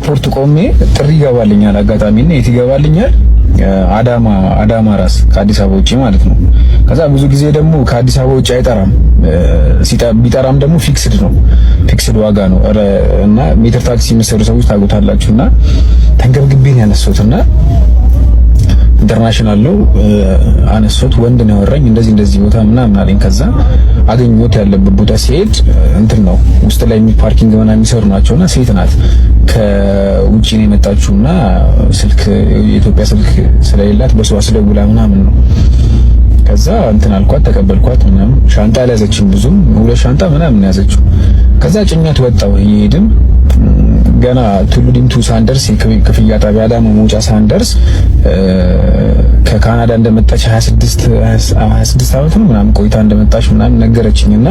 ኤርፖርት ቆሜ ጥሪ ይገባልኛል አጋጣሚና የት ይገባልኛል አዳማ ራስ ከአዲስ አበባ ውጪ ማለት ነው። ከዛ ብዙ ጊዜ ደግሞ ከአዲስ አበባ ውጪ አይጠራም፣ ቢጠራም ደግሞ ፊክስድ ዋጋ ነው እና ሜትር ታክሲ የሚሰሩ ሰዎች ታውቁታላችሁና ተንገብግቤን ያነሱትና ኢንተርናሽናል ነው አነሱት። ወንድ ነው ያወራኝ እንደዚህ ቦታ ምናምን አለኝ። ከዛ አገኘሁት ያለበት ቦታ ሲሄድ እንትን ነው ውስጥ ላይ ፓርኪንግ ምናምን የሚሰሩ ናቸውና ሴት ናት ከውጪ ነው የመጣችውና ስልክ የኢትዮጵያ ስልክ ስለሌላት በሷ አስደውላ ምናምን ነው። ከዛ እንትን አልኳት ተቀበልኳት ምናምን። ሻንጣ ያዘችኝ ብዙም 2 ሻንጣ ምናምን ያዘችው። ከዛ ጭኛት ወጣው ይሄድም ገና ቱሉ ዲምቱ ሳንደርስ ክፍያ ጣቢያ አዳማ መውጫ ሳንደርስ ከካናዳ እንደመጣች 26 ዓመት ነው ምናምን ቆይታ እንደመጣች ምናምን ነገረችኝና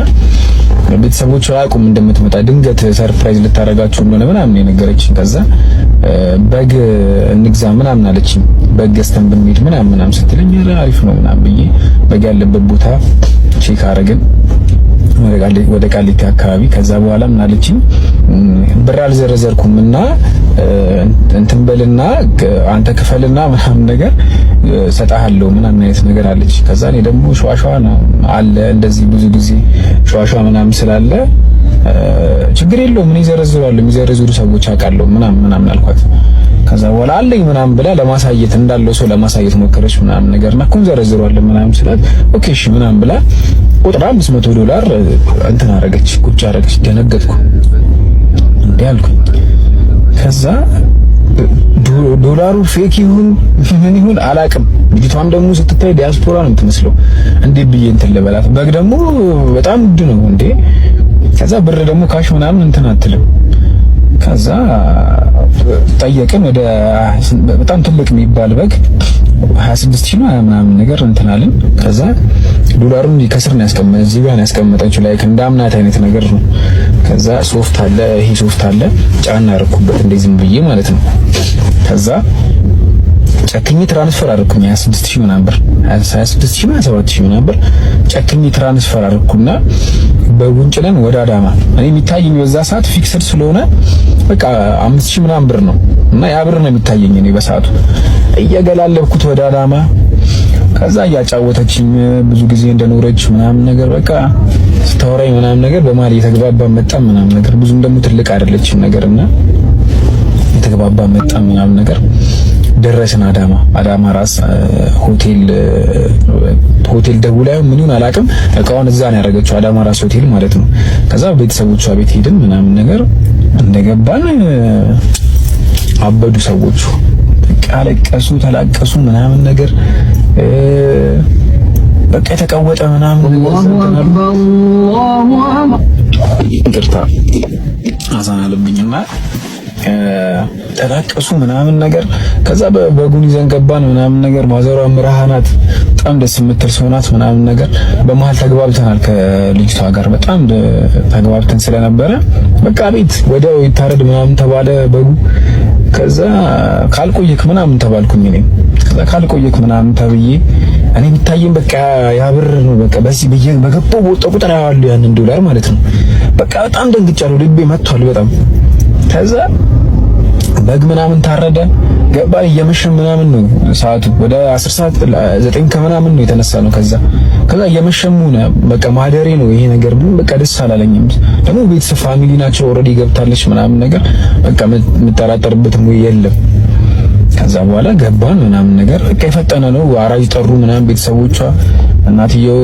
ቤተሰቦቿ አያውቁም እንደምትመጣ ድንገት ሰርፕራይዝ ልታረጋቸው እንደሆነ ምናምን የነገረችኝ። ከዛ በግ እንግዛ ምናምን አለችኝ። በግ ገዝተን ብንሄድ ምናምን ስትለኝ አሪፍ ነው ምናምን ብዬ በግ ያለበት ቦታ ቼክ አረግን ወደ ቃሊቲ አካባቢ። ከዛ በኋላ ምን አለችኝ ብር አልዘረዘርኩምና እንትን በልና አንተ ክፈልና ምናምን ነገር ሰጣሃለሁ ምናምን አይነት ነገር አለች። ከዛ እኔ ደግሞ ሸዋሸዋ አለ እንደዚህ ብዙ ጊዜ ሸዋሸዋ ምናምን ስላለ ችግር የለውም ምን ይዘረዝራሉ የሚዘረዝሩ ሰዎች አውቃለሁ ምናምን አልኳት። ከዛ በኋላ አለኝ ምናምን ብላ ለማሳየት እንዳለው ሰው ለማሳየት ሞከረች ምናምን ነገርና እኮ እንዘረዝራለን ምናምን ስላት ኦኬ እሺ ምናምን ብላ ቁጥራ $500 እንትን አረገች ቁጭ አረገች። ደነገጥኩ እንዴ አልኩኝ። ከዛ ዶላሩ ፌክ ይሁን ምን ይሁን አላቅም። ልጅቷም ደግሞ ስትታይ ዲያስፖራ ነው የምትመስለው። እንዴ ብዬ እንትን ልበላት በግ ደግሞ በጣም ውድ ነው እንዴ። ከዛ ብር ደግሞ ካሽ ምናምን እንትን አትልም። ከዛ ጠየቅን ወደ በጣም ትልቅ የሚባል በግ 26 ነው ምናምን ነገር እንትን አለን። ከዛ ዶላሩን ከስር ነው ያስቀመጠ እዚህ ጋር ነው ያስቀመጠችው ላይክ እንዳምናት አይነት ነገር ነው። ከዛ ሶፍት አለ ይሄ ሶፍት አለ ጫና አረኩበት እንደዚህ ዝም ብዬ ማለት ነው። ከዛ ጨክኝ ትራንስፈር አረኩኝ 26000 ምናምን ብር 26000 እና 7000 ምናምን ብር ጨክኝ ትራንስፈር አረኩና በጉንጭለን ወደ አዳማ እኔ የሚታየኝ በዛ ሰዓት ፊክስድ ስለሆነ በቃ 5000 ምናምን ብር ነው እና ያ ብር ነው የሚታየኝ እኔ በሰዓቱ እየገላለብኩት ወደ አዳማ። ከዛ እያጫወተችኝ ብዙ ጊዜ እንደኖረች ምናምን ነገር በቃ ስታወራኝ ምናምን ነገር በማል የተግባባ መጣ ምናምን ነገር ብዙም ደግሞ ትልቅ አይደለችም ነገርና የተግባባ መጣ ምናምን ነገር ደረስን አዳማ ራስ ሆቴል ደውላዩ ምን ይሁን አላውቅም። እቃውን እዛ ነው ያደረገችው አዳማ ራስ ሆቴል ማለት ነው። ከዛ ቤተሰቦቿ ቤት ሄድን ምናምን ነገር እንደገባን አበዱ ሰዎቹ በቃ አለቀሱ ተላቀሱ ምናምን ነገር በቃ የተቀወጠ ምናምን ይቅርታ አዛናለብኝና ተላቀሱ ምናምን ነገር። ከዛ በጉን ይዘን ገባን ምናምን ነገር። ማዘሯ ምራሃናት በጣም ደስ የምትል ሰው ናት ምናምን ነገር። በመሀል ተግባብተናል ከልጅቷ ጋር በጣም ተግባብተን ስለነበረ በቃ ቤት ወዲያው ይታረድ ምናምን ተባለ በጉ። ከዛ ካልቆየክ ምናምን ተባልኩኝ እኔ። ከዛ ካልቆየክ ምናምን ተብዬ እኔ የሚታየኝ በቃ ያብር ነው በቃ በዚህ በገባው በወጣ ቁጥር ያዋለው ያንን ዶላር ማለት ነው። በቃ በጣም ደንግጫለሁ፣ ልቤ መጥቷል በጣም። ከዛ በግ ምናምን ታረደ ገባ። እየመሸ ምናምን ነው ሰዓቱ ወደ 10 ሰዓት 9 ከምናምን ነው የተነሳ ነው። ከዛ እየመሸም ሆነ በቃ ማደሬ ነው ይሄ ነገር በቃ ደስ አላለኝም። ደግሞ ቤተሰብ ፋሚሊ ናቸው ኦልሬዲ ገብታለች ምናምን ነገር በቃ የምጠራጠርበት ነው የለም። ከዛ በኋላ ገባን ምናምን ነገር በቃ የፈጠነ ነው። አራጅ ጠሩ ምናምን ቤተሰቦቿ፣ እናትየው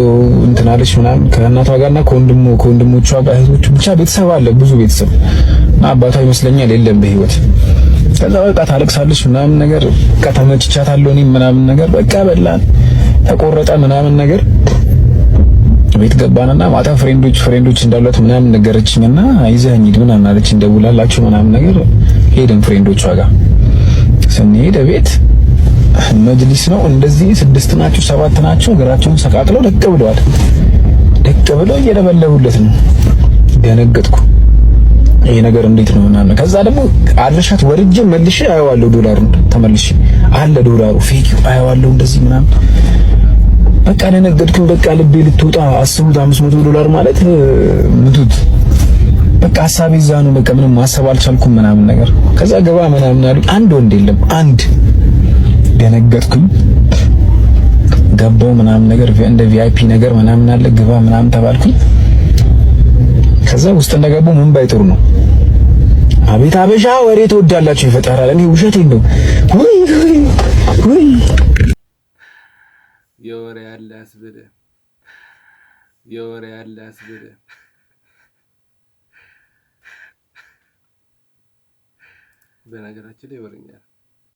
እንትናለች ምናምን ከእናቷ ጋርና ከወንድሞቿ ጋር እህቶቹ ብቻ ቤተሰብ አለ ብዙ ቤተሰብ እና አባቷ ይመስለኛል የለም በህይወት። ከዛ በቃ ታለቅሳለች ምናምን ነገር በቃ ተመችቻታለሁ እኔም ምናምን ነገር በቃ በላን ተቆረጠ ምናምን ነገር። ቤት ገባንና ማታ ፍሬንዶች እንዳሏት ምናምን ነገረችኝና ይዘኸኝ ሂድ ምናምን አለች እንደውላላችሁ ምናምን ነገር። ሄደን ፍሬንዶቿ ጋር ስንሄድ ቤት መጅሊስ ነው እንደዚህ 6 ናቸው 7 ናቸው። እግራቸውን ሰቃቅለው ደቅ ብለው እየደበለቡለት ነው። ደነገጥኩ። ይሄ ነገር እንዴት ነው ምናምን። ከዛ ደግሞ አድረሻት ወርጄ መልሼ አየዋለሁ ዶላሩን ተመልሼ አለ ዶላሩ ፌክ አየዋለሁ እንደዚህ ምናምን። በቃ ደነገጥኩኝ። በቃ ልቤ ልትወጣ አስቡት $500 ማለት ምቱት በቃ ሐሳቤ እዛ ነው። በቃ ምንም ማሰብ አልቻልኩም ምናምን ነገር። ከዛ ገባ ምናምን አሉኝ። አንድ ወንድ የለም አንድ። ደነገጥኩኝ። ገባው ምናምን ነገር እንደ ቪአይፒ ነገር ምናምን አለ ግባ ምናምን ተባልኩኝ። ከዛ ውስጥ እንደገባው ምን ባይጥሩ ነው አቤት አበሻ ወሬ ትወዳላችሁ ይፈጠራል። እኔ ውሸቴን ነው ወይ የወሬ ያለ ያስብለ የወሬ ያለ ያስብለ በነገራችን ላይ ወሬኛ